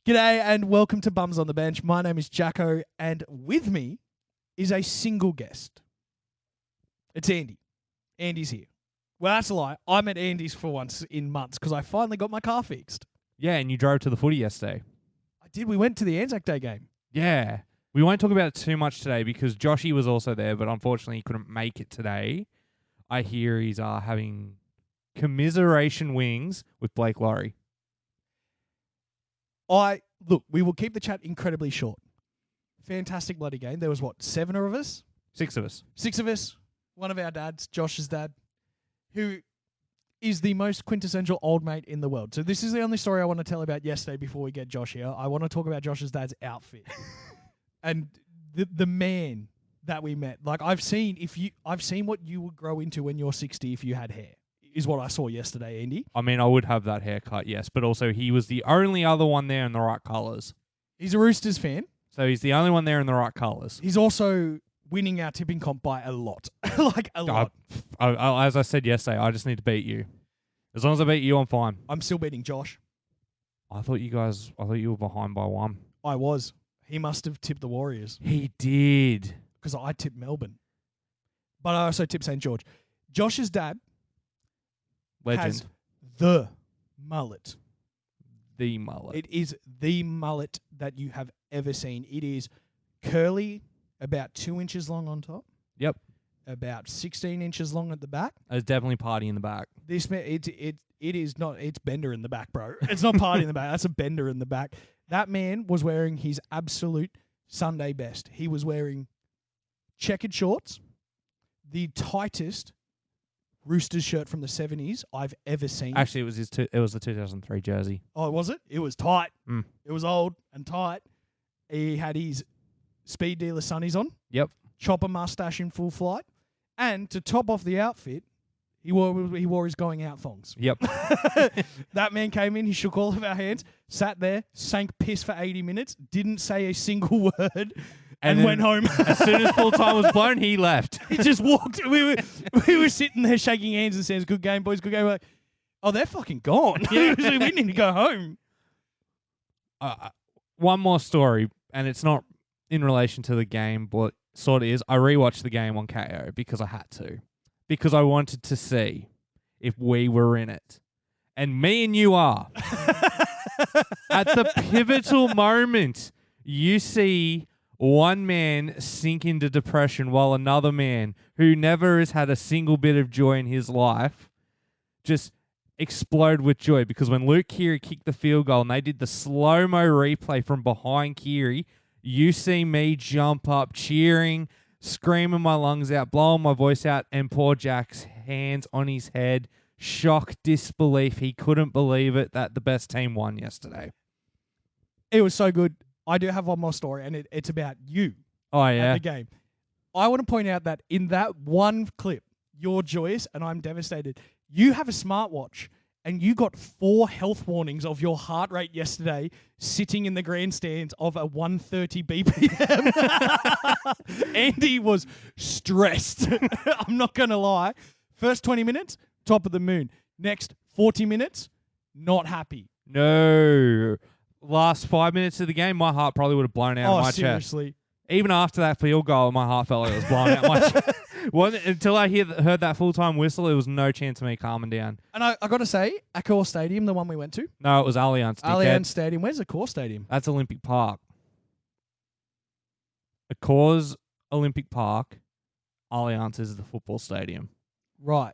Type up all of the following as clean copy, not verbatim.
G'day and welcome to Bums on the Bench. My name is Jacko and with me is a single guest. It's Andy. Andy's here. Well, that's a lie. I'm at Andy's for once in months because I finally got my car fixed. Yeah, and you drove to the footy yesterday. I did. We went to the Anzac Day game. Yeah. We won't talk about it too much today because Joshy was also there, but unfortunately he couldn't make it today. I hear he's having commiseration wings with Blake Laurie. Look, we will keep the chat incredibly short. Fantastic bloody game. There was, 7 of us? 6 of us. 6 of us. One of our dads, Josh's dad, who is the most quintessential old mate in the world. So this is the only story I want to tell about yesterday before we get Josh here. I want to talk about Josh's dad's outfit. And the man that we met. Like I've seen what you would grow into when you're 60 if you had hair. Is what I saw yesterday, Andy. I mean, I would have that haircut, yes, but also he was the only other one there in the right colours. He's a Roosters fan. So he's the only one there in the right colours. He's also winning our tipping comp by a lot. Like a lot. As I said yesterday, I just need to beat you. As long as I beat you, I'm fine. I'm still beating Josh. I thought you were behind by 1. I was. He must have tipped the Warriors. He did. Because I tipped Melbourne. But I also tipped St. George. Josh's dad Legend. has the mullet. The mullet. It is the mullet that you have ever seen. It is curly, about 2 inches long on top. Yep. About 16 inches long at the back. There's definitely party in the back. This man, it is not. It's bender in the back, bro. It's not party in the back. That's a bender in the back. That man was wearing his absolute Sunday best. He was wearing checkered shorts, the tightest Roosters shirt from the 70s I've ever seen. Actually, it was the 2003 jersey. Oh, was it? It was tight. Mm. It was old and tight. He had his speed dealer sunnies on. Yep. Chopper mustache in full flight. And to top off the outfit, he wore his going out thongs. Yep. That man came in, he shook all of our hands, sat there, sank piss for 80 minutes, didn't say a single word, and went home. As soon as full time was blown, he left. He just walked. We were sitting there shaking hands and saying, "Good game, boys, good game." We're like, oh, they're fucking gone. We need to go home. One more story, and it's not in relation to the game, but sort of is. I rewatched the game on KO because I had to. Because I wanted to see if we were in it. And me and you are. At the pivotal moment, you see one man sink into depression while another man who never has had a single bit of joy in his life just explode with joy. Because when Luke Keary kicked the field goal and they did the slow-mo replay from behind Keary, you see me jump up cheering, screaming my lungs out, blowing my voice out, and poor Jack's hands on his head, shock, disbelief. He couldn't believe it that the best team won yesterday. It was so good. I do have one more story, and it's about you. Oh, yeah. At the game. I want to point out that in that one clip, you're joyous and I'm devastated. You have a smartwatch, and you got 4 health warnings of your heart rate yesterday sitting in the grandstands of a 1:30 BPM. Andy was stressed. I'm not going to lie. First 20 minutes, top of the moon. Next 40 minutes, not happy. No. Last 5 minutes of the game, my heart probably would have blown out of my seriously. chest. Even after that field goal, my heart felt like it was blown out my chest. Until I heard that full-time whistle, there was no chance of me calming down. And I got to say, Accor Stadium, the one we went to. No, it was Allianz. Allianz Stadium. Where's Accor Stadium? That's Olympic Park. Accor's Olympic Park. Allianz is the football stadium. Right.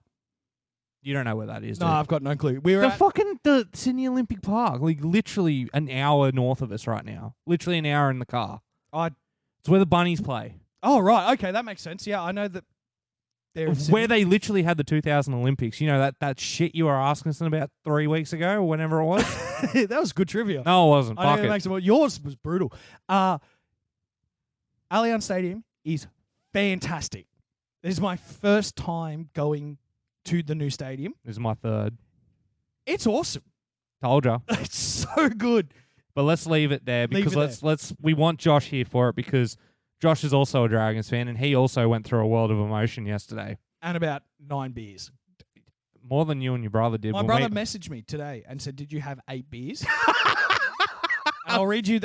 You don't know where that is, No, do you? I've got no clue. We were the Sydney Olympic Park, like literally an hour north of us right now. Literally an hour in the car. It's where the Bunnies play. Oh, right. Okay, that makes sense. Yeah, I know that. Where they literally had the 2000 Olympics. You know, that shit you were asking us about 3 weeks ago or whenever it was? That was good trivia. No, it wasn't. I know it makes it. Yours was brutal. Allianz Stadium is fantastic. This is my first time going to the new stadium. This is my third. It's awesome. Told ya. It's so good. But let's leave it there because we want Josh here for it because Josh is also a Dragons fan and he also went through a world of emotion yesterday. And about 9 beers. More than you and your brother did. My brother messaged me today and said, "Did you have 8 beers?" I'll read you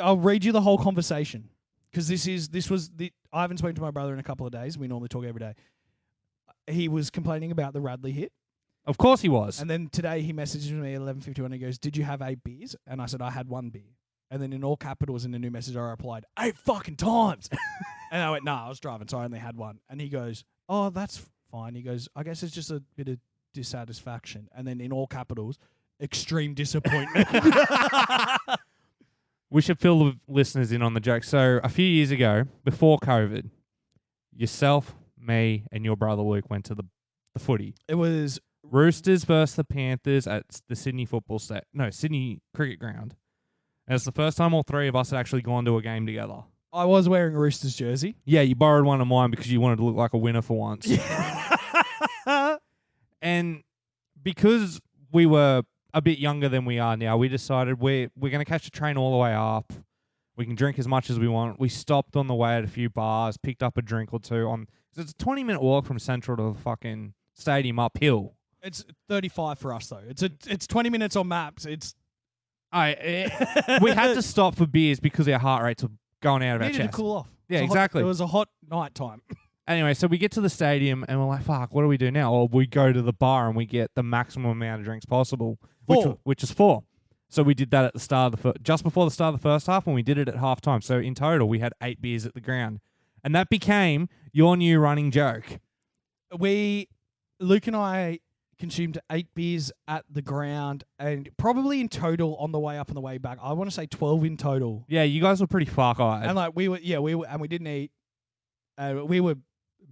the whole conversation because I haven't spoken to my brother in a couple of days. We normally talk every day. He was complaining about the Radley hit. Of course he was. And then today he messages me at 11:51. He goes, "Did you have 8 beers?" And I said, "I had 1 beer." And then in all capitals in the new message, I replied, 8 fucking times. And I went, "Nah, I was driving, so I only had 1." And he goes, "Oh, that's fine." He goes, "I guess it's just a bit of dissatisfaction." And then in all capitals, extreme disappointment. We should fill the listeners in on the joke. So a few years ago, before COVID, yourself, me, and your brother Luke went to the footy. It was Roosters versus the Panthers at the Sydney Sydney Cricket Ground. And it's the first time all 3 of us had actually gone to a game together. I was wearing a Roosters jersey. Yeah, you borrowed one of mine because you wanted to look like a winner for once. And because we were a bit younger than we are now, we decided we're going to catch the train all the way up. We can drink as much as we want. We stopped on the way at a few bars, picked up a drink or two. It's a 20-minute walk from Central to the fucking stadium uphill. It's 35 for us though. It's 20 minutes on maps. We had to stop for beers because our heart rates were going out of our needed chest. to cool off. Yeah, exactly. It was a hot night time. Anyway, so we get to the stadium and we're like, fuck, what do we do now? Well, we go to the bar and we get the maximum amount of drinks possible, which is 4. So we did that at the start of just before the start of the first half, and we did it at halftime. So in total, we had 8 beers at the ground. And that became your new running joke. Luke and I consumed 8 beers at the ground, and probably in total on the way up and the way back, I want to say 12 in total. Yeah, you guys were pretty fuck-eyed. And we were, and we didn't eat. We were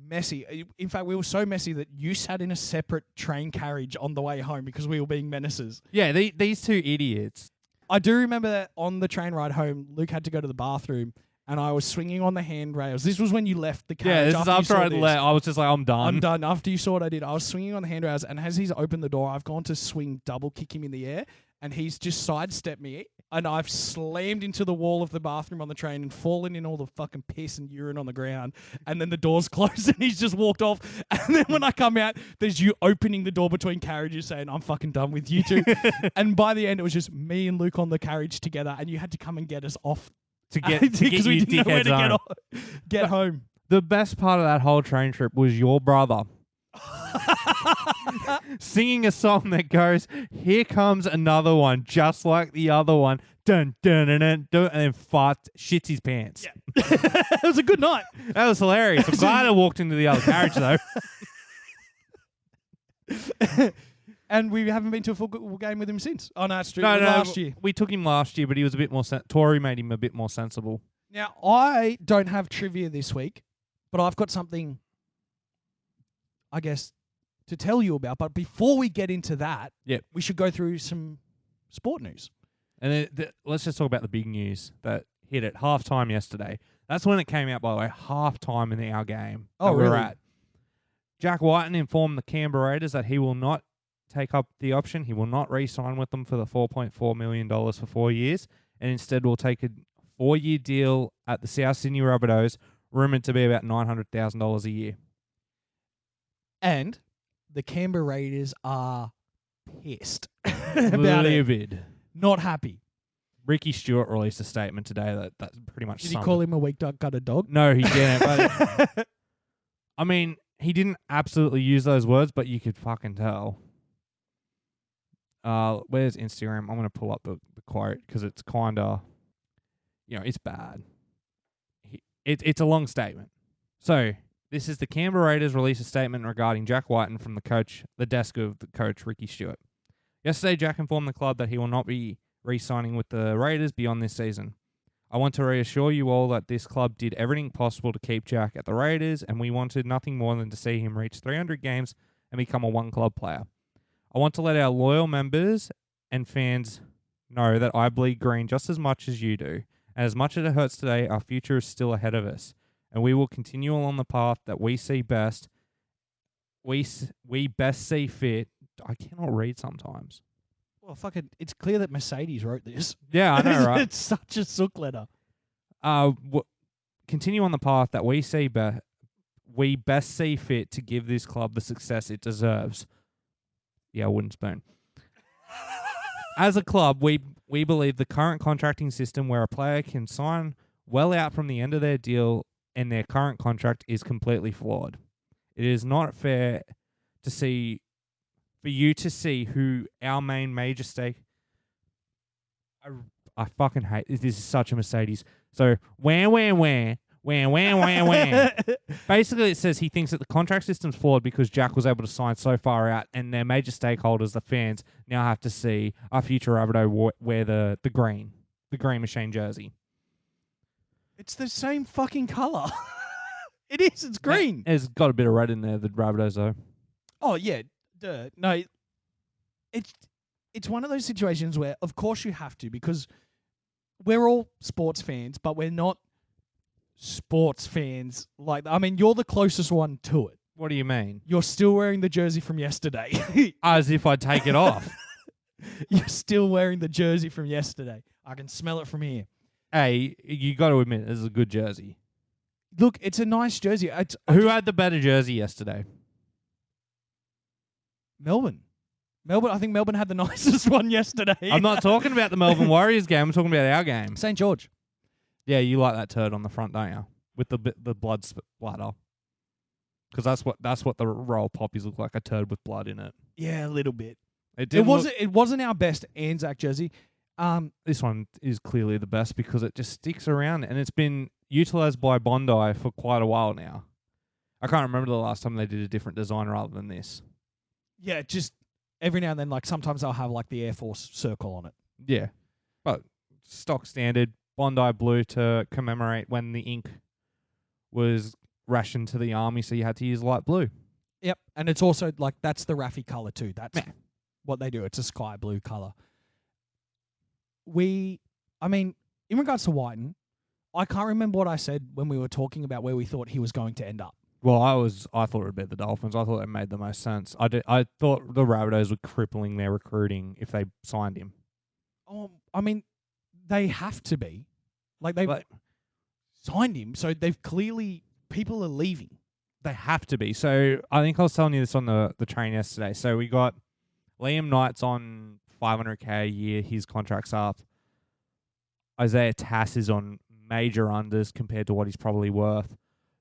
messy. In fact, we were so messy that you sat in a separate train carriage on the way home because we were being menaces. Yeah, these 2 idiots. I do remember that on the train ride home, Luke had to go to the bathroom, and I was swinging on the handrails. This was when you left the carriage. Yeah, this is after I left. I was just like, I'm done. I'm done. After you saw what I did, I was swinging on the handrails, and as he's opened the door, I've gone to swing double kick him in the air, and he's just sidestepped me, and I've slammed into the wall of the bathroom on the train and fallen in all the fucking piss and urine on the ground, and then the door's closed, and he's just walked off, and then when I come out, there's you opening the door between carriages saying, I'm fucking done with you two. And by the end, it was just me and Luke on the carriage together, and you had to come and get us off. To get you dickheads home. Get home. The best part of that whole train trip was your brother singing a song that goes, "Here comes another one, just like the other one." Dun dun dun dun, dun, and then shits his pants. Yeah. It was a good night. That was hilarious. I'm glad I walked into the other carriage though. And we haven't been to a full game with him since. Oh, no, it's true. No, last year. We took him last year, but he was a bit more... Tory made him a bit more sensible. Now, I don't have trivia this week, but I've got something, I guess, to tell you about. But before we get into that, we should go through some sport news. And let's just talk about the big news that hit at halftime yesterday. That's when it came out, by the way, halftime in our game that we were at. Jack Whiten informed the Canberra Raiders that he will not take up the option. He will not re-sign with them for the $4.4 million for 4 years, and instead will take a 4-year deal at the South Sydney Rabbitohs, rumoured to be about $900,000 a year. And the Canberra Raiders are pissed about Livid. Not happy. Ricky Stewart released a statement today that pretty much Did he call him a weak gutted dog? No, he didn't. But I mean, he didn't absolutely use those words, but you could fucking tell. Where's Instagram? I'm going to pull up the quote because it's kind of, it's bad. It's a long statement. So, this is the Canberra Raiders release a statement regarding Jack Whiten from the desk of the coach, Ricky Stewart. Yesterday, Jack informed the club that he will not be re-signing with the Raiders beyond this season. I want to reassure you all that this club did everything possible to keep Jack at the Raiders, and we wanted nothing more than to see him reach 300 games and become a one-club player. I want to let our loyal members and fans know that I bleed green just as much as you do. And as much as it hurts today, our future is still ahead of us. And we will continue along the path that we see best. We best see fit. I cannot read sometimes. Well, fucking, it's clear that Mercedes wrote this. Yeah, I know, right? It's such a sook letter. Continue on the path that we best see fit to give this club the success it deserves. Yeah, wooden spoon. As a club, we We believe the current contracting system where a player can sign well out from the end of their deal and their current contract is completely flawed. It is not fair for you to see who our main major stake. I fucking hate this. This is such a Mercedes. So, wham. Basically, it says he thinks that the contract system's flawed because Jack was able to sign so far out, and their major stakeholders, the fans, now have to see our future Rabbitoh wear the green machine jersey. It's the same fucking colour. It is. It's green. It's got a bit of red in there, the Rabbitohs, though. Oh, yeah. Duh. No, it's one of those situations where, of course, you have to, because we're all sports fans, but we're not sports fans. Like, I mean, you're the closest one to it. What do you mean? You're still wearing the jersey from yesterday. As if I'd take it off. You're still wearing the jersey from yesterday. I can smell it from here. Hey, you got to admit, this is a good jersey. Look, it's a nice jersey. Who had the better jersey yesterday? Melbourne. I think Melbourne had the nicest one yesterday. I'm not talking about the Melbourne Warriors game. I'm talking about our game. St. George. Yeah, you like that turd on the front, don't you? With the blood splatter. Because that's what the roll poppies look like, a turd with blood in it. Yeah, a little bit. It wasn't our best Anzac jersey. This one is clearly the best because it just sticks around, and it's been utilised by Bondi for quite a while now. I can't remember the last time they did a different design rather than this. Yeah, just every now and then, like sometimes they'll have like the Air Force circle on it. Yeah, but stock standard Bondi blue to commemorate when the ink was rationed to the army, so you had to use light blue. Yep, and it's also like that's the Raffy colour too. That's what they do. It's a sky blue colour. I mean, in regards to Whiten, I can't remember what I said when we were talking about where we thought he was going to end up. Well, I thought it would be the Dolphins. I thought it made the most sense. I thought the Rabbitohs were crippling their recruiting if they signed him. Oh, I mean, they have to be. Like they've signed him, so they've clearly people are leaving. They have to be. So I think I was telling you this on the train yesterday. So we got Liam Knight's on $500K a year. His contract's up. Isaiah Tass is on major unders compared to what he's probably worth.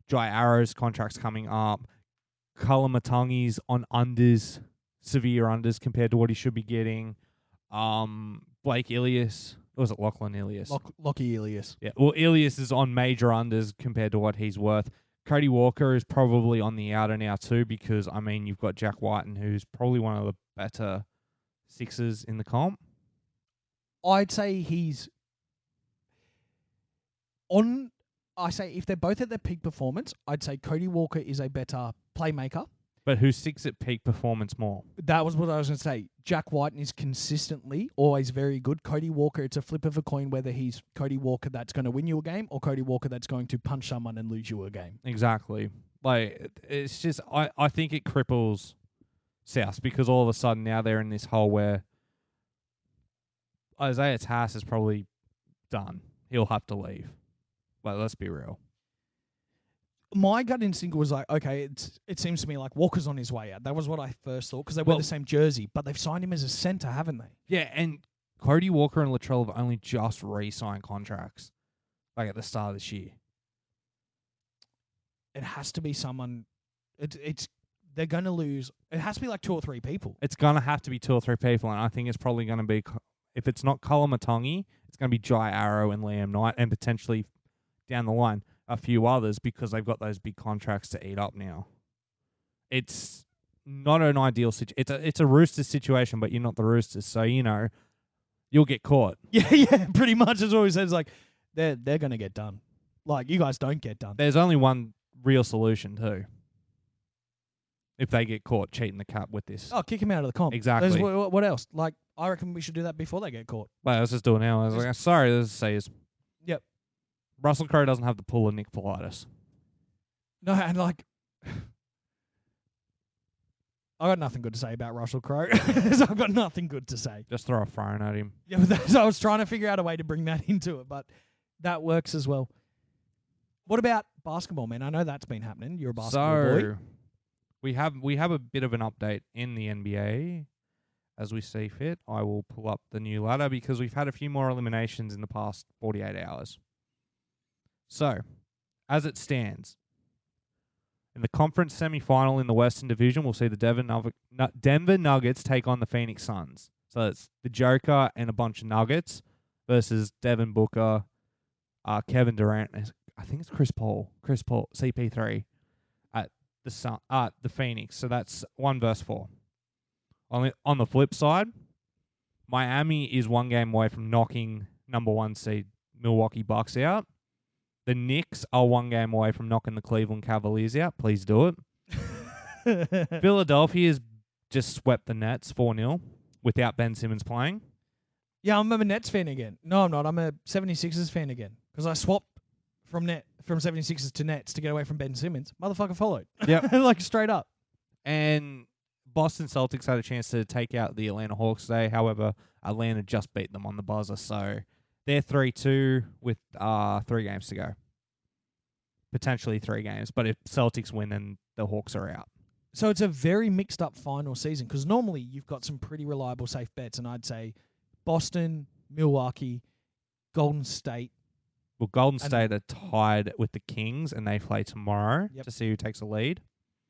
Jai Arrow's contract's coming up. Cullen Matangi's on unders, severe unders compared to what he should be getting. Blake Ilias. Or was it Lachlan Ilias? Lockie Ilias. Yeah. Well, Ilias is on major unders compared to what he's worth. Cody Walker is probably on the outer now too because, I mean, you've got Jack Whiten, who's probably one of the better sixers in the comp. I'd say he's on... I say if they're both at their peak performance, I'd say Cody Walker is a better playmaker. But who sticks at peak performance more? That was what I was going to say. Jack Whiten is consistently always very good. Cody Walker, it's a flip of a coin whether he's Cody Walker that's going to win you a game or Cody Walker that's going to punch someone and lose you a game. Exactly. Like, it's just, I think it cripples South because all of a sudden now they're in this hole where Isaiah Tass is probably done. He'll have to leave. But let's be real. My gut instinct was like, okay, it seems to me like Walker's on his way out. That was what I first thought because they wear the same jersey, but they've signed him as a centre, haven't they? Yeah, and Cody Walker and Latrell have only just re-signed contracts, like at the start of this year. It has to be someone. They're going to lose. It has to be like 2 or 3 people. It's going to have to be 2 or 3 people, and I think it's probably going to be, if it's not Cullen Matangi, it's going to be Jai Arrow and Liam Knight, and potentially down the line a few others because they've got those big contracts to eat up now. It's not an ideal situation. It's a Roosters situation, but you're not the Roosters, so you'll get caught. Yeah, pretty much. As always says, like they're gonna get done. Like you guys don't get done. There's only one real solution too. If they get caught cheating the cap with this, kick him out of the comp. Exactly. What else? Like I reckon we should do that before they get caught. Well, let's just do it now. I was like, sorry, this says. Yep. Russell Crowe doesn't have the pull of Nick Politis. No, and like, I got nothing good to say about Russell Crowe. I've got nothing good to say. Just throw a phone at him. Yeah, so I was trying to figure out a way to bring that into it, but that works as well. What about basketball, man? I know that's been happening. You're a basketball boy. We have a bit of an update in the NBA. as we see fit. I will pull up the new ladder because we've had a few more eliminations in the past 48 hours. So, as it stands, in the conference semi-final in the Western Division, we'll see the Denver Nuggets take on the Phoenix Suns. So it's the Joker and a bunch of Nuggets versus Devin Booker, Kevin Durant. I think it's Chris Paul, CP3 at the Phoenix. So that's 1 versus 4. On the flip side, Miami is 1 game away from knocking number 1 seed Milwaukee Bucks out. The Knicks are 1 game away from knocking the Cleveland Cavaliers out. Please do it. Philadelphia's just swept the Nets 4-0 without Ben Simmons playing. Yeah, I'm a Nets fan again. No, I'm not. I'm a 76ers fan again because I swapped from 76ers to Nets to get away from Ben Simmons. Motherfucker followed. Yeah, like straight up. And Boston Celtics had a chance to take out the Atlanta Hawks today. However, Atlanta just beat them on the buzzer, so they're 3-2 with 3 games to go. Potentially 3 games, but if Celtics win, then the Hawks are out. So it's a very mixed up final season because normally you've got some pretty reliable safe bets, and I'd say Boston, Milwaukee, Golden State. Well, Golden State are tied with the Kings, and they play tomorrow to see who takes the lead.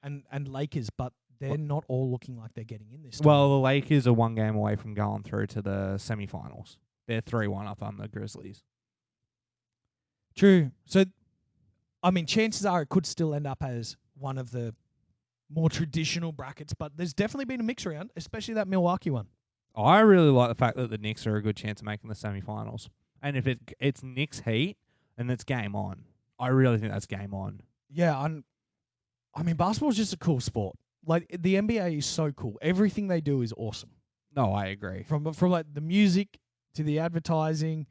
And Lakers, but they're not all looking like they're getting in this time. Well, the Lakers are 1 game away from going through to the semifinals. They're 3-1 up on the Grizzlies. True. So, I mean, chances are it could still end up as one of the more traditional brackets, but there's definitely been a mix around, especially that Milwaukee one. I really like the fact that the Knicks are a good chance of making the semifinals. And if it's Knicks Heat, then it's game on. I really think that's game on. Yeah, I mean, basketball's just a cool sport. Like, the NBA is so cool. Everything they do is awesome. No, I agree. From like the music to the advertising,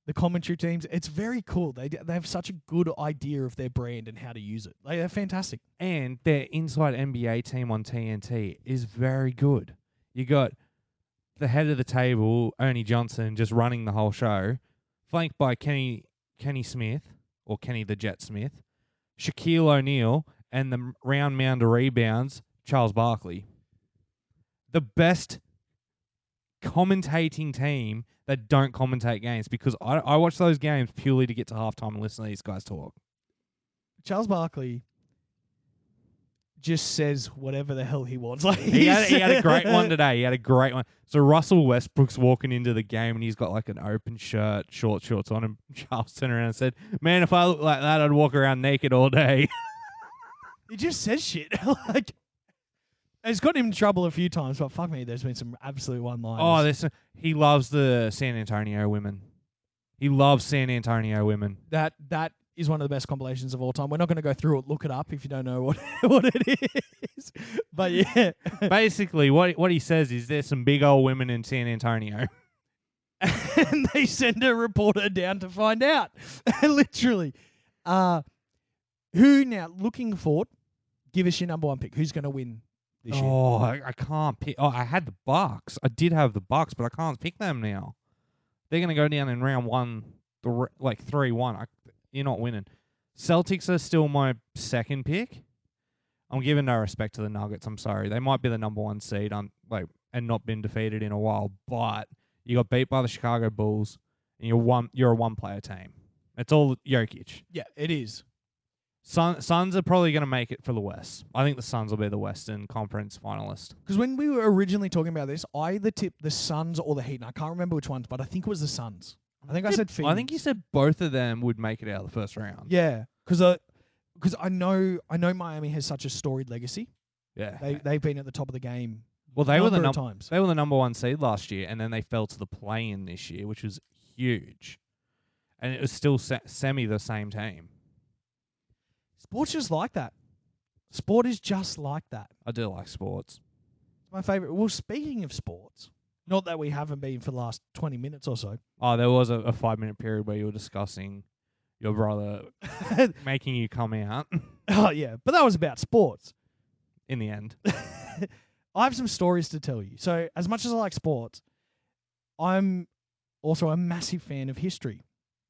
the commentary teams, it's very cool. They have such a good idea of their brand and how to use it. They're fantastic. And their inside NBA team on TNT is very good. You got the head of the table, Ernie Johnson, just running the whole show, flanked by Kenny Smith, or Kenny the Jet Smith, Shaquille O'Neal, and the round mound of rebounds, Charles Barkley. The best commentating team that don't commentate games, because I watch those games purely to get to halftime and listen to these guys talk. Charles Barkley just says whatever the hell he wants. Like he had a great one today. He had a great one. So Russell Westbrook's walking into the game and he's got like an open shirt, shorts on, and Charles turned around and said, "Man, if I looked like that, I'd walk around naked all day." He just says shit. Like, it's got him in trouble a few times, but fuck me, there's been some absolute one-liners. He loves the San Antonio women. He loves San Antonio women. That is one of the best compilations of all time. We're not going to go through it. Look it up if you don't know what it is. But yeah. Basically, what he says is there's some big old women in San Antonio. And they send a reporter down to find out. Literally. Who now, looking forward, give us your number 1 pick. Who's going to win this year? Oh, I can't pick. Oh, I had the Bucks. I did have the Bucks, but I can't pick them now. They're going to go down in round 1, like 3-1. You're not winning. Celtics are still my 2nd pick. I'm giving no respect to the Nuggets. I'm sorry. They might be the number 1 seed and not been defeated in a while, but you got beat by the Chicago Bulls, and you're a one-player team. It's all Jokic. Yeah, it is. Suns are probably going to make it for the West. I think the Suns will be the Western Conference finalist. Because when we were originally talking about this, I either tipped the Suns or the Heat, and I can't remember which ones, but I think it was the Suns. I think I said Phoenix. I think you said both of them would make it out of the first round. Yeah, because I know Miami has such a storied legacy. Yeah, they've been at the top of the game. Well, they were the times. They were the number 1 seed last year, and then they fell to the play-in this year, which was huge. And it was still semi the same team. Sport's just like that. Sport is just like that. I do like sports. It's my favorite. Well, speaking of sports, not that we haven't been for the last 20 minutes or so. Oh, there was a 5-minute period where you were discussing your brother making you come out. Oh, yeah. But that was about sports. In the end. I have some stories to tell you. So, as much as I like sports, I'm also a massive fan of history.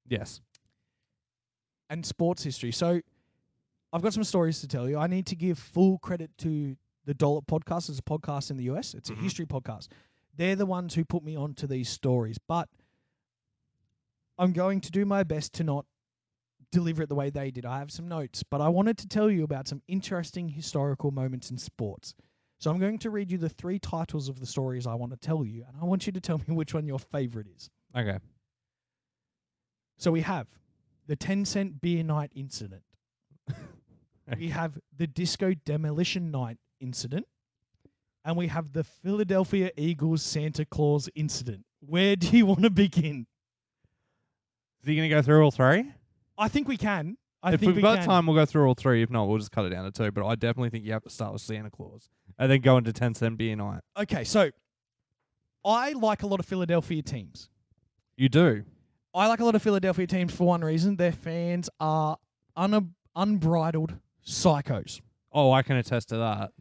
Yes. And sports history. So, I've got some stories to tell you. I need to give full credit to the Dollop podcast. It's a podcast in the US. It's a history podcast. They're the ones who put me onto these stories. But I'm going to do my best to not deliver it the way they did. I have some notes, but I wanted to tell you about some interesting historical moments in sports. So I'm going to read you the 3 titles of the stories I want to tell you, and I want you to tell me which one your favorite is. Okay. So we have the 10-cent beer night incident. We have the disco demolition night incident. And we have the Philadelphia Eagles Santa Claus incident. Where do you want to begin? Is he going to go through all 3? I think we can. If we've got time, we'll go through all 3. If not, we'll just cut it down to 2. But I definitely think you have to start with Santa Claus and then go into 10-cent beer night. Okay, so I like a lot of Philadelphia teams. You do? I like a lot of Philadelphia teams for one reason. Their fans are unbridled psychos. Oh, I can attest to that.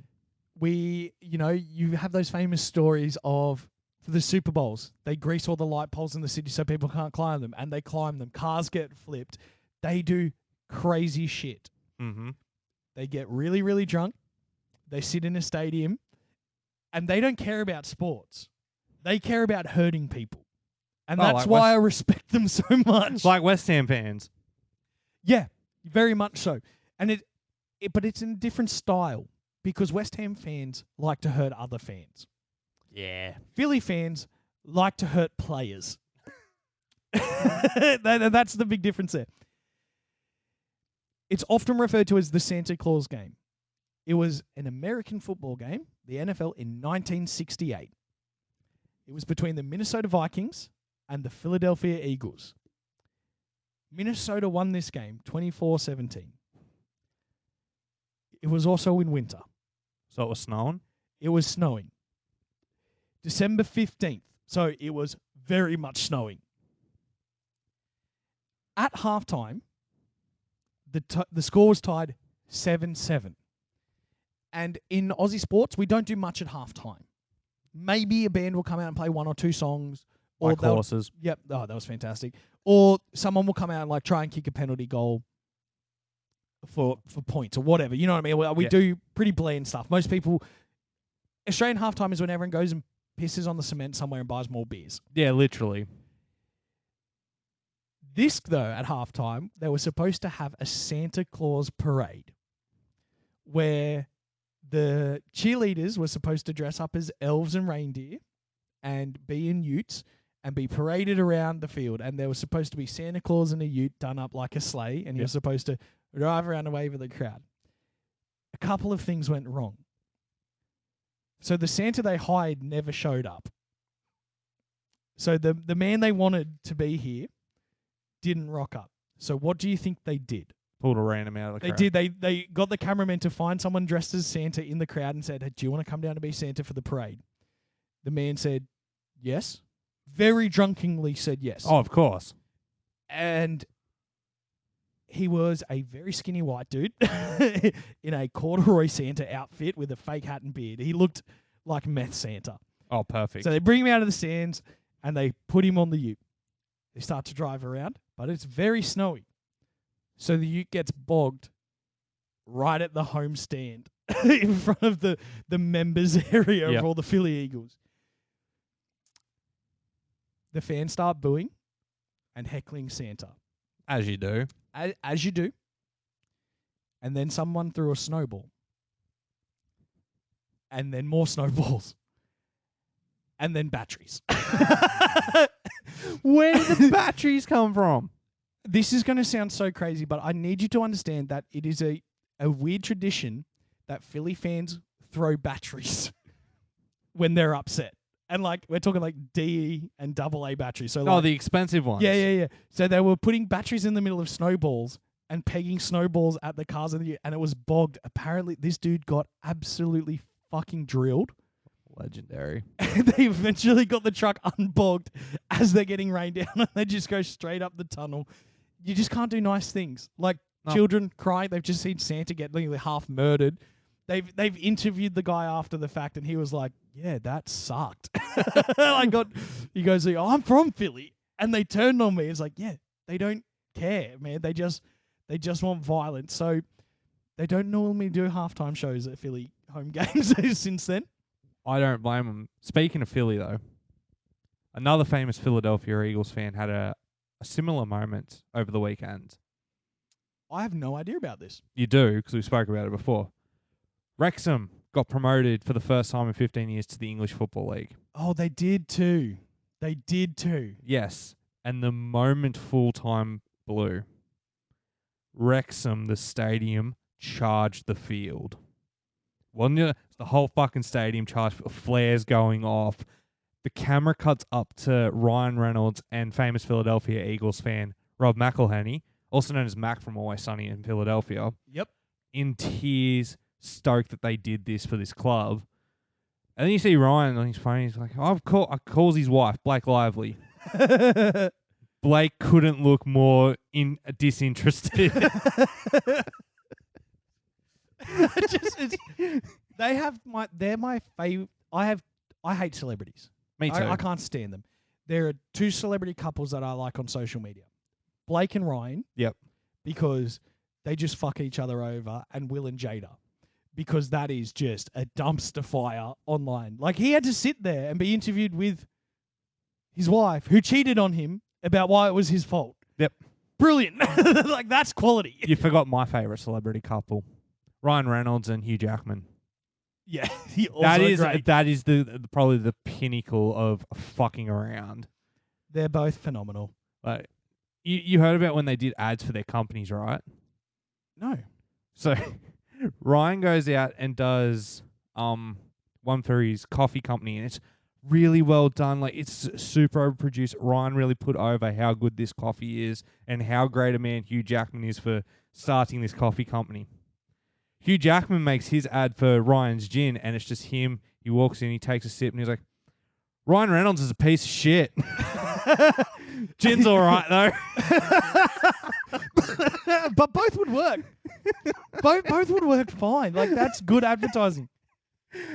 You have those famous stories of for the Super Bowls. They grease all the light poles in the city so people can't climb them, and they climb them. Cars get flipped. They do crazy shit. Mm-hmm. They get really, really drunk. They sit in a stadium, and they don't care about sports. They care about hurting people. And that's why I respect them so much. Like West Ham fans. Yeah, very much so. And but it's in a different style because West Ham fans like to hurt other fans. Yeah. Philly fans like to hurt players. That's the big difference there. It's often referred to as the Santa Claus game. It was an American football game, the NFL, in 1968. It was between the Minnesota Vikings and the Philadelphia Eagles. Minnesota won this game 24-17. It was also in winter. So it was snowing? It was snowing. December 15th. So it was very much snowing. At halftime, the score was tied 7-7. And in Aussie sports, we don't do much at halftime. Maybe a band will come out and play 1 or 2 songs. Like horses. Yep. Oh, that was fantastic. Or someone will come out and try and kick a penalty goal for points or whatever. You know what I mean? We do pretty bland stuff. Most people, Australian halftime is when everyone goes and pisses on the cement somewhere and buys more beers. Yeah, literally. This, though, at halftime, they were supposed to have a Santa Claus parade where the cheerleaders were supposed to dress up as elves and reindeer and be in utes and be paraded around the field. And there was supposed to be Santa Claus in a ute done up like a sleigh, and he was supposed to drive around and wave at the crowd. A couple of things went wrong. So the Santa they hired never showed up. So the man they wanted to be here didn't rock up. So what do you think they did? Pulled a random out of the crowd. They did. They got the cameraman to find someone dressed as Santa in the crowd and said, "Hey, do you want to come down to be Santa for the parade?" The man said, yes. Very drunkenly said yes. Oh, of course. And he was a very skinny white dude in a corduroy Santa outfit with a fake hat and beard. He looked like meth Santa. Oh, perfect. So they bring him out of the stands and they put him on the ute. They start to drive around, but it's very snowy. So the ute gets bogged right at the home stand in front of the members area of all the Philly Eagles. The fans start booing and heckling Santa. As you do. As you do. And then someone threw a snowball. And then more snowballs. And then batteries. Where did the batteries come from? This is going to sound so crazy, but I need you to understand that it is a weird tradition that Philly fans throw batteries when they're upset. And we're talking D and AA batteries. So the expensive ones. Yeah. So they were putting batteries in the middle of snowballs and pegging snowballs at the cars and it was bogged. Apparently, this dude got absolutely fucking drilled. Legendary. And they eventually got the truck unbogged as they're getting rained down and they just go straight up the tunnel. You just can't do nice things. Children cry. They've just seen Santa get nearly half murdered. They've interviewed the guy after the fact, and he was like, "Yeah, that sucked." He goes, "Oh, I'm from Philly," and they turned on me. It's like, yeah, they don't care, man. They just want violence. So they don't normally do halftime shows at Philly home games since then. I don't blame them. Speaking of Philly, though, another famous Philadelphia Eagles fan had a similar moment over the weekend. I have no idea about this. You do, because we spoke about it before. Wrexham got promoted for the first time in 15 years to the English Football League. Oh, they did too. They did too. Yes. And the moment full-time blew, Wrexham, the stadium, charged the field. Wasn't it? The whole fucking stadium charged, flares going off. The camera cuts up to Ryan Reynolds and famous Philadelphia Eagles fan Rob McElhenney, also known as Mac from Always Sunny in Philadelphia. Yep. In tears, stoked that they did this for this club. And then you see Ryan on his phone, he's like, I calls his wife, Blake Lively. Blake couldn't look more disinterested. They're my favorite. I hate celebrities. Me too. I can't stand them. There are two celebrity couples that I like on social media. Blake and Ryan. Yep. Because they just fuck each other over, and Will and Jada. Because that is just a dumpster fire online. Like, he had to sit there and be interviewed with his wife, who cheated on him, about why it was his fault. Yep. Brilliant. Like, that's quality. You forgot my favourite celebrity couple. Ryan Reynolds and Hugh Jackman. Yeah. That is the probably the pinnacle of fucking around. They're both phenomenal. Like, you heard about when they did ads for their companies, right? No. So Ryan goes out and does one for his coffee company, and it's really well done. Like, it's super overproduced. Ryan really put over how good this coffee is and how great a man Hugh Jackman is for starting this coffee company. Hugh Jackman makes his ad for Ryan's gin, and it's just him. He walks in, he takes a sip, and he's like, Ryan Reynolds is a piece of shit. Gin's all right, though. But both would work. both would work fine. Like, that's good advertising.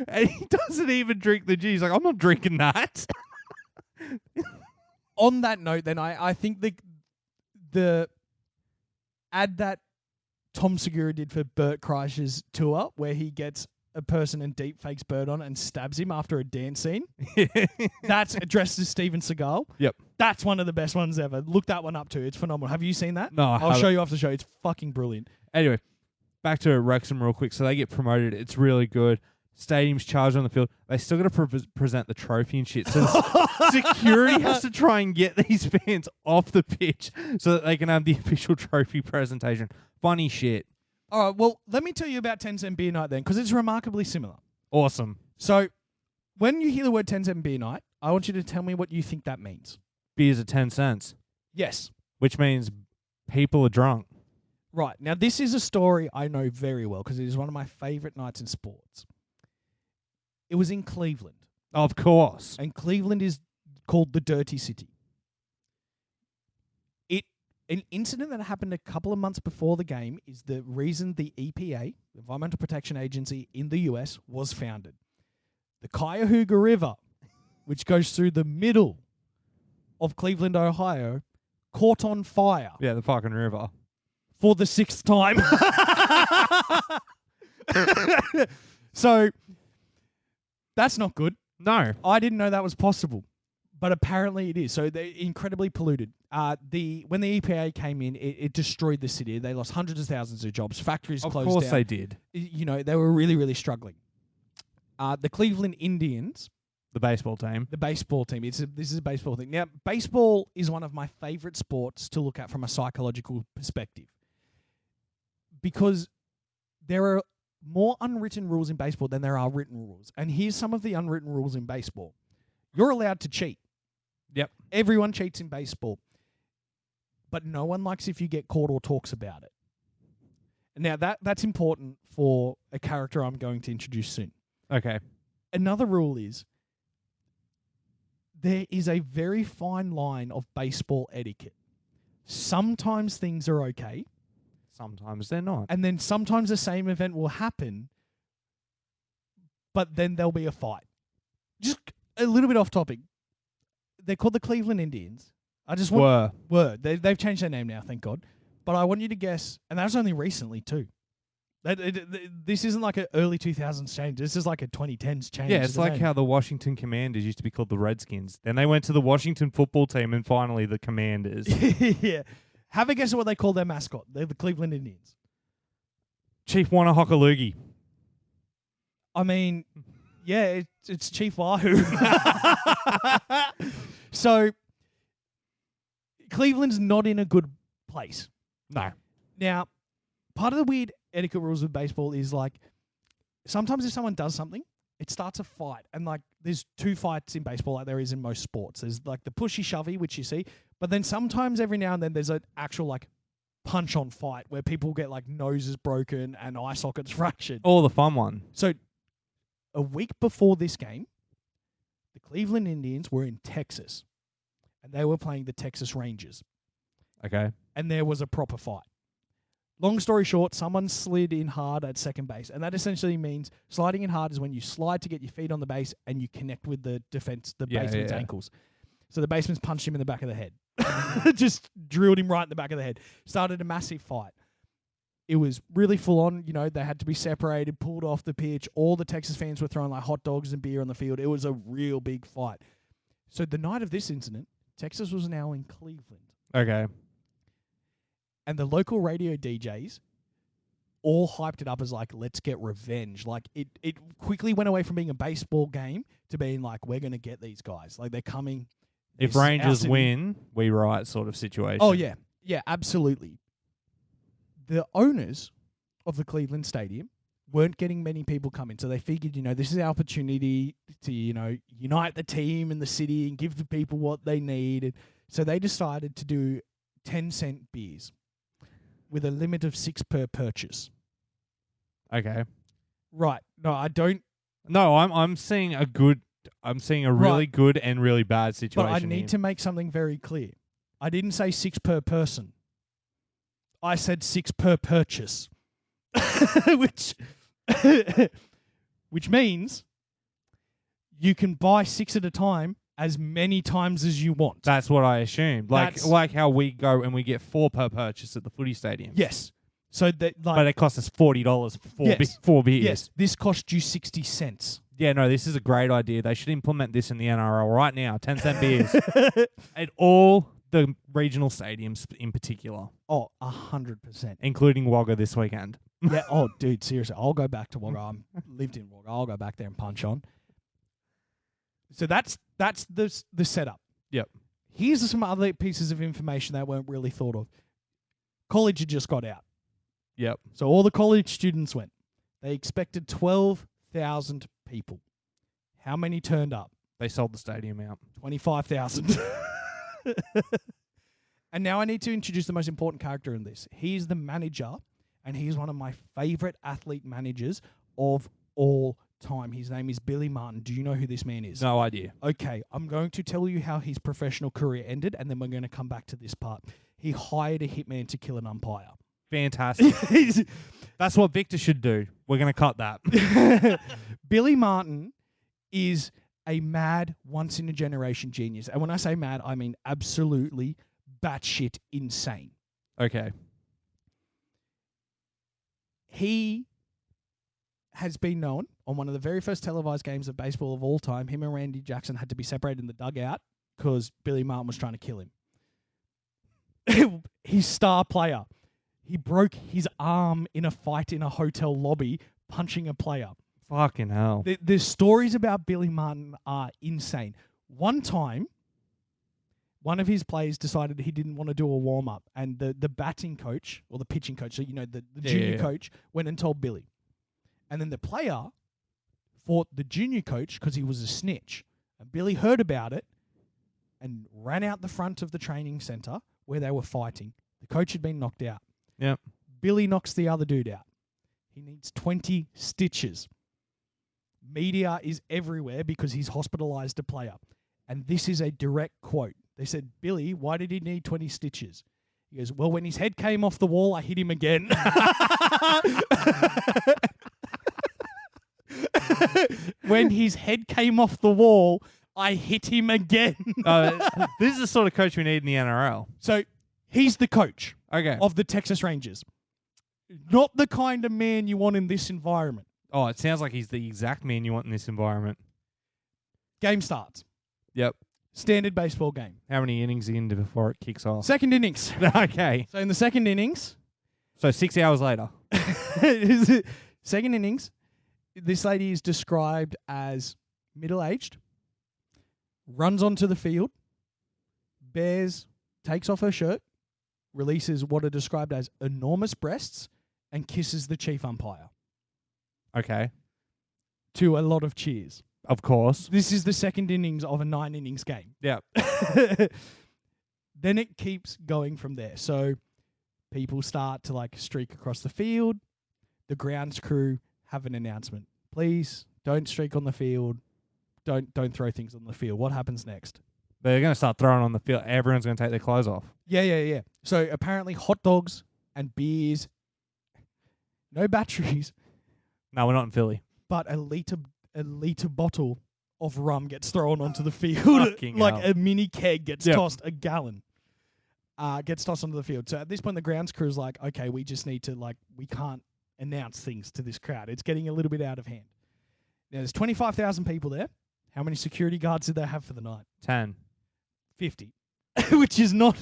And he doesn't even drink the gin. He's like, I'm not drinking that. On that note, then, I think the ad that Tom Segura did for Bert Kreischer's tour, where he gets a person and deep fakes Bert on and stabs him after a dance scene. That's dressed as Steven Seagal. Yep. That's one of the best ones ever. Look that one up too. It's phenomenal. Have you seen that? No, I'll show you after the show. It's fucking brilliant. Anyway, back to Wrexham real quick. So they get promoted. It's really good. Stadium's charged on the field. They still got to present the trophy and shit. So the security has to try and get these fans off the pitch so that they can have the official trophy presentation. Funny shit. All right, well, let me tell you about 10 Cent Beer Night then, because it's remarkably similar. Awesome. So, when you hear the word 10 Cent Beer Night, I want you to tell me what you think that means. Beers at 10 cents. Yes. Which means people are drunk. Right. Now, this is a story I know very well, because it is one of my favorite nights in sports. It was in Cleveland. Of course. And Cleveland is called the Dirty City. An incident that happened a couple of months before the game is the reason the EPA, the Environmental Protection Agency in the US, was founded. The Cuyahoga River, which goes through the middle of Cleveland, Ohio, caught on fire. Yeah, the fucking river. For the 6th time. So, that's not good. No. I didn't know that was possible. But apparently it is. So they're incredibly polluted. When the EPA came in, it destroyed the city. They lost hundreds of thousands of jobs. Factories closed down. Of course they did. You know, they were really, really struggling. The Cleveland Indians. The baseball team. The baseball team. This is a baseball thing. Now, baseball is one of my favorite sports to look at from a psychological perspective. Because there are more unwritten rules in baseball than there are written rules. And here's some of the unwritten rules in baseball. You're allowed to cheat. Yep. Everyone cheats in baseball. But no one likes if you get caught or talks about it. Now, that's important for a character I'm going to introduce soon. Okay. Another rule is there is a very fine line of baseball etiquette. Sometimes things are okay. Sometimes they're not. And then sometimes the same event will happen, but then there'll be a fight. Just a little bit off topic. They're called the Cleveland Indians. Were. They've changed their name now, thank God. But I want you to guess, and that was only recently too. This isn't like an early 2000s change. This is like a 2010s change. Yeah, it's like how the Washington Commanders used to be called the Redskins. Then they went to the Washington football team and finally the Commanders. Yeah. Have a guess at what they call their mascot. They're the Cleveland Indians. Chief Wanahockaloogie. I mean, yeah, it's Chief Wahoo. So, Cleveland's not in a good place. No. Now, part of the weird etiquette rules of baseball is like, sometimes if someone does something, it starts a fight. And like, there's two fights in baseball like there is in most sports. There's like the pushy shovey, which you see, but then sometimes every now and then there's an actual like punch on fight where people get like noses broken and eye sockets fractured. Oh, the fun one. So a week before this game, the Cleveland Indians were in Texas and they were playing the Texas Rangers. Okay. And there was a proper fight. Long story short, someone slid in hard at second base. And that essentially means sliding in hard is when you slide to get your feet on the base and you connect with the baseman's ankles. So the baseman's punched him in the back of the head. Just drilled him right in the back of the head. Started a massive fight. It was really full on. You know, they had to be separated, pulled off the pitch. All the Texas fans were throwing like hot dogs and beer on the field. It was a real big fight. So the night of this incident, Texas was now in Cleveland. Okay. And the local radio DJs all hyped it up as like, let's get revenge. Like it quickly went away from being a baseball game to being like, we're going to get these guys. Like they're coming. If Rangers win, we riot sort of situation. Oh, yeah. Yeah, absolutely. The owners of the Cleveland Stadium weren't getting many people coming. So they figured, you know, this is our opportunity to, you know, unite the team and the city and give the people what they need. So they decided to do 10-cent beers with a limit of 6 per purchase. Okay. Right. No, I don't. No, I'm seeing a good. I'm seeing a really good and really bad situation. But I need to make something very clear. I didn't say 6 per person. I said 6 per purchase, which means you can buy 6 at a time as many times as you want. That's what I assumed. Like how we go and we get 4 per purchase at the footy stadium. Yes. So that, like, but it costs us $40 for yes. 4 beers. Yes. This cost you 60 cents. Yeah, no, this is a great idea. They should implement this in the NRL right now. 10-cent beers at all the regional stadiums in particular. Oh, 100%. Including Wagga this weekend. Yeah. Oh, dude, seriously. I'll go back to Wagga. I lived in Wagga. I'll go back there and punch on. So that's the setup. Yep. Here's some other pieces of information that weren't really thought of. College had just got out. Yep. So all the college students went. They expected 12,000 people. How many turned up? They sold the stadium out. 25,000. And now I need to introduce the most important character in this. He's the manager, and he's one of my favorite athlete managers of all time. His name is Billy Martin. Do you know who this man is? No idea. Okay, I'm going to tell you how his professional career ended, and then we're going to come back to this part. He hired a hitman to kill an umpire. Fantastic. That's what Victor should do. We're going to cut that. Billy Martin is a mad, once-in-a-generation genius. And when I say mad, I mean absolutely batshit insane. Okay. He has been known on one of the very first televised games of baseball of all time. Him and Randy Jackson had to be separated in the dugout because Billy Martin was trying to kill him. His star player. He broke his arm in a fight in a hotel lobby punching a player. Fucking hell. The stories about Billy Martin are insane. One time, one of his players decided he didn't want to do a warm-up, and the batting coach, or the pitching coach, so you know, the junior coach, went and told Billy. And then the player fought the junior coach because he was a snitch. And Billy heard about it and ran out the front of the training center where they were fighting. The coach had been knocked out. Yep. Billy knocks the other dude out. He needs 20 stitches. Media is everywhere because he's hospitalized a player. And this is a direct quote. They said, Billy, why did he need 20 stitches? He goes, well, when his head came off the wall, I hit him again. When his head came off the wall, I hit him again. This is the sort of coach we need in the NRL. So he's the coach Okay. of the Texas Rangers. Not the kind of man you want in this environment. Oh, it sounds like he's the exact man you want in this environment. Game starts. Yep. Standard baseball game. How many innings are you into before it kicks off? Second innings. Okay. So in the second innings, So 6 hours later. second innings, this lady is described as middle-aged, runs onto the field, takes off her shirt, releases what are described as enormous breasts, and kisses the chief umpire. Okay. To a lot of cheers. Of course. This is the second innings of a 9 innings game. Yep. Then it keeps going from there. So people start to like streak across the field. The grounds crew have an announcement. Please don't streak on the field. Don't throw things on the field. What happens next? They're going to start throwing on the field. Everyone's going to take their clothes off. Yeah. So apparently hot dogs and beers, no batteries, No, we're not in Philly. but a liter bottle of rum gets thrown onto the field. Fucking like hell. a mini keg gets Yep. tossed, a gallon. Gets tossed onto the field. So at this point, the grounds crew's like, okay, we just need to, we can't announce things to this crowd. It's getting a little bit out of hand. Now, there's 25,000 people there. How many security guards did they have for the night? 10. 50, which is not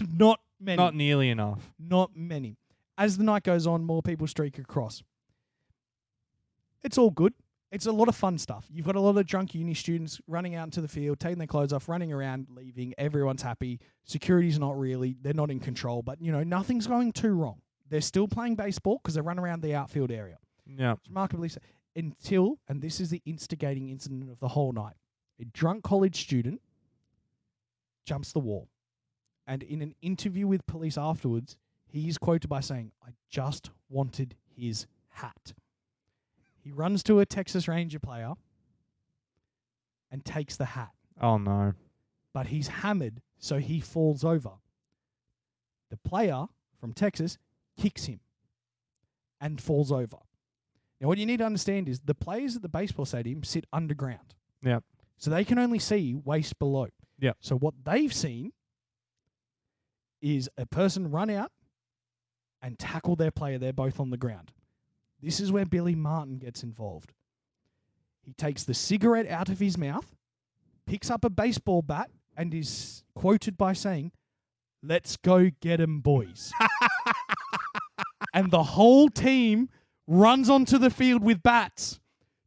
many. Not nearly enough. Not many. As the night goes on, more people streak across. It's all good. It's a lot of fun stuff. You've got a lot of drunk uni students running out into the field, taking their clothes off, running around, leaving. Everyone's happy. Security's not really. They're not in control. But, nothing's going too wrong. They're still playing baseball because they run around the outfield area. Yeah. It's remarkably so. Until, and this is the instigating incident of the whole night, a drunk college student jumps the wall. And in an interview with police afterwards, he is quoted by saying, "I just wanted his hat." He runs to a Texas Ranger player and takes the hat. Oh, no. But he's hammered, so he falls over. The player from Texas kicks him and falls over. Now, what you need to understand is the players at the baseball stadium sit underground. Yeah. So they can only see waist below. Yeah. So what they've seen is a person run out and tackle their player. They're both on the ground. This is where Billy Martin gets involved. He takes the cigarette out of his mouth, picks up a baseball bat, and is quoted by saying, "Let's go get 'em, boys." And the whole team runs onto the field with bats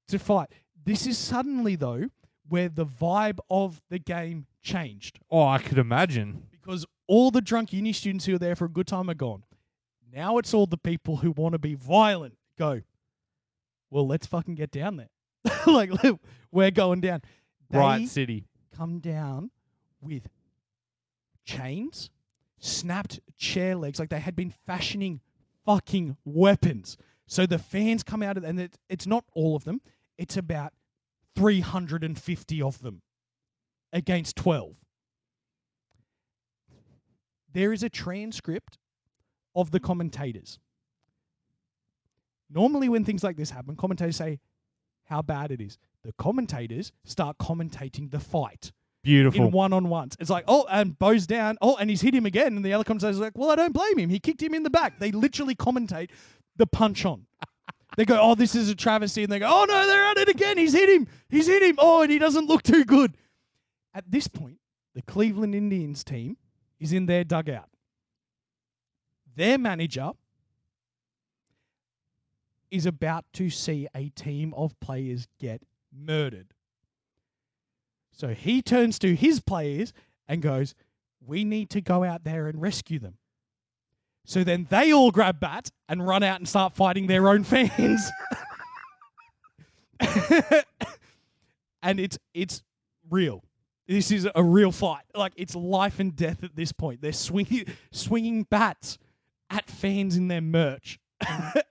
to fight. This is suddenly, though, where the vibe of the game changed. Oh, I could imagine. Because all the drunk uni students who were there for a good time are gone. Now it's all the people who want to be violent go, well, let's fucking get down there. Look, we're going down. Riot City. Come down with chains, snapped chair legs, like they had been fashioning fucking weapons. So the fans come out, and it's not all of them. It's about 350 of them against 12. There is a transcript of the commentators. Normally when things like this happen, commentators say how bad it is. The commentators start commentating the fight. Beautiful. In one-on-ones. It's like, oh, and Bo's down. Oh, and he's hit him again. And the other commentator's like, well, I don't blame him. He kicked him in the back. They literally commentate the punch on. They go, oh, this is a travesty. And they go, oh, no, they're at it again. He's hit him. He's hit him. Oh, and he doesn't look too good. At this point, the Cleveland Indians team is in their dugout. Their manager is about to see a team of players get murdered. So he turns to his players and goes, we need to go out there and rescue them. So then they all grab bats and run out and start fighting their own fans. And it's real. This is a real fight. Like, it's life and death at this point. They're swinging bats at fans in their merch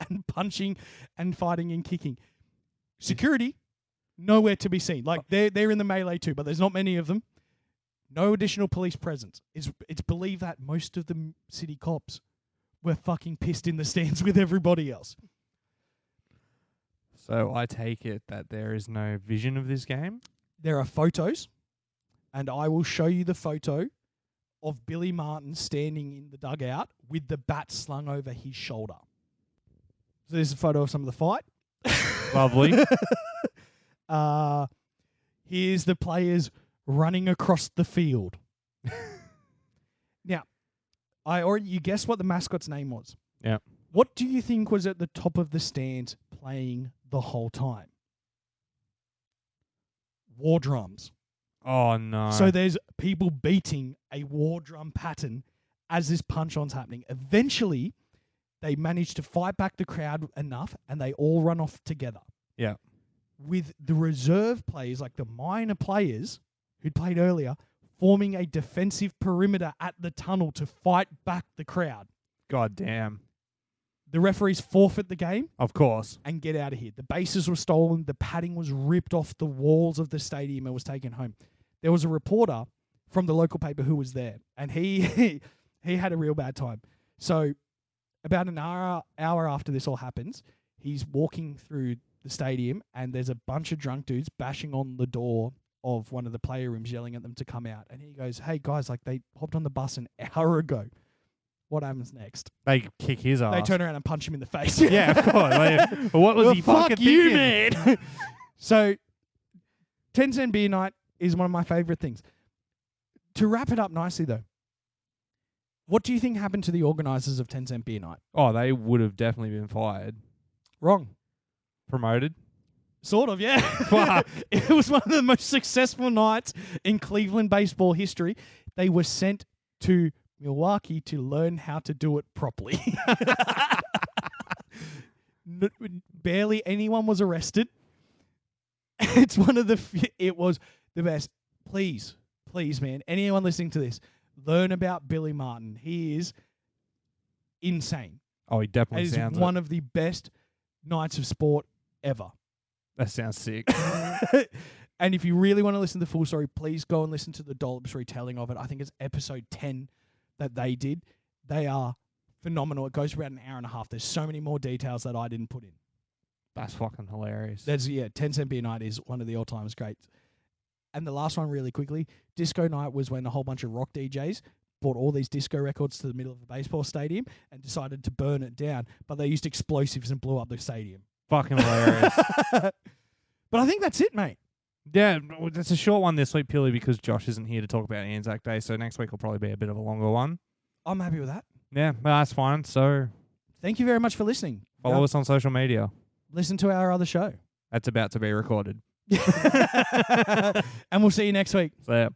and punching and fighting and kicking. Security, nowhere to be seen. Like, they're in the melee too, but there's not many of them. No additional police presence. It's believed that most of the city cops were fucking pissed in the stands with everybody else. So I take it that there is no vision of this game? There are photos, and I will show you the photo of Billy Martin standing in the dugout with the bat slung over his shoulder. So this is a photo of some of the fight. Lovely. Here's the players running across the field. Now, you guessed what the mascot's name was. Yeah. What do you think was at the top of the stands playing the whole time? War drums. Oh, no. So there's people beating a war drum pattern as this punch-on's happening. Eventually, they manage to fight back the crowd enough, and they all run off together. Yeah. With the reserve players, like the minor players who'd played earlier, forming a defensive perimeter at the tunnel to fight back the crowd. God damn. The referees forfeit the game Of course. and get out of here. The bases were stolen. The padding was ripped off the walls of the stadium and was taken home. There was a reporter from the local paper who was there, and he had a real bad time. So about an hour after this all happens, he's walking through the stadium, and there's a bunch of drunk dudes bashing on the door of one of the player rooms, yelling at them to come out. And he goes, "Hey guys, like they hopped on the bus an hour ago. What happens next?" They kick his ass. They turn around and punch him in the face. Yeah, of course. Like, what was Well, he fuck fucking you, thinking? man. So, 10-cent beer night is one of my favorite things. To wrap it up nicely, though, what do you think happened to the organisers of 10-cent beer night? Oh, they would have definitely been fired. Wrong. Promoted. Sort of, yeah. Fuck. It was one of the most successful nights in Cleveland baseball history. They were sent to Milwaukee to learn how to do it properly. Barely anyone was arrested. It's one of it was the best. Please, man, anyone listening to this, learn about Billy Martin. He is insane. Oh, he definitely It is sounds one of the best nights of sport ever. That sounds sick. And if you really want to listen to the full story, please go and listen to the Dollops retelling of it. I think it's episode 10 that they did. They are phenomenal. It goes for about an hour and a half. There's so many more details that I didn't put in. That's fucking hilarious. 10-cent beer night is one of the all-time greats. And the last one really quickly, disco night was when a whole bunch of rock DJs brought all these disco records to the middle of the baseball stadium and decided to burn it down, but they used explosives and blew up the stadium. Fucking hilarious. But I think that's it, mate. Yeah, it's a short one this week purely because Josh isn't here to talk about Anzac Day, so next week will probably be a bit of a longer one. I'm happy with that. Yeah, well, that's fine. So Thank you very much for listening. follow us on social media. Listen to our other show. That's about to be recorded. And we'll see you next week. So, yeah.